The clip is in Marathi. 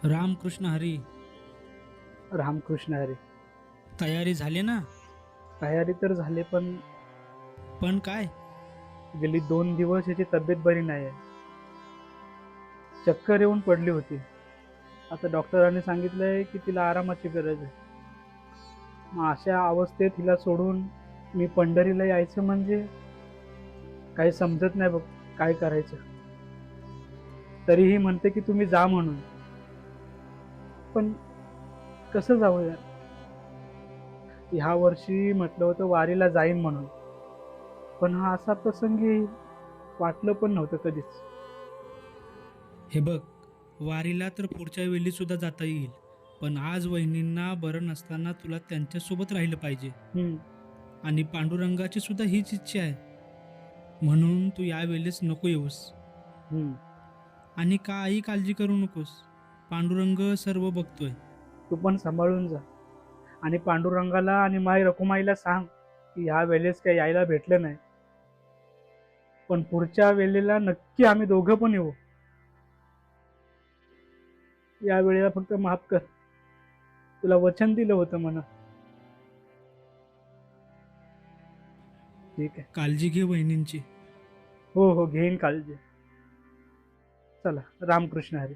रामकृष्ण हरी. रामकृष्ण हरी. तयारी झाली ना? तयारी तर झाली, पण पण काय? गेली 2 दिवस याची तब्येत बरी नाही आहे. चक्कर येऊन पडली होती. आता डॉक्टरांनी सांगितलंय की तिला आरामाची गरज आहे. मग अशा अवस्थेत हिला सोडून मी पंढरीला यायचं म्हणजे काही समजत नाही बघ, काय करायचं. तरीही म्हणते की तुम्ही जा म्हणून, पण कसं जाऊया? ह्या वर्षी म्हटलं होतं वारीला जाईन म्हणून, पण हा असा प्रसंग येईल वाटलं पण नव्हतं कधीच. हे बघ, वारीला तर पुढच्या वेळी सुद्धा जाता येईल, पण आज वहिनींना बरं नसताना तुला त्यांच्यासोबत राहिलं पाहिजे. हम्म. आणि पांडुरंगाची सुद्धा हीच इच्छा आहे, म्हणून तू यावेळेस नको येऊस. हम्म. आणि काही काळजी करू नकोस, पांडुरंग सर्व बघतोय. तू पण सांभाळून जा. आणि पांडुरंगाला आणि माई रखुमाईला सांग की ह्या वेळेस काही यायला भेटलं नाही, पण पुढच्या वेळेला नक्की आम्ही दोघं पण येऊ. या वेळेला फक्त माफ कर, तुला वचन दिलं होतं म्हणा. ठीक आहे. काळजी घे वहिनींची. हो हो, घेईन काळजी. चला, रामकृष्ण हरी.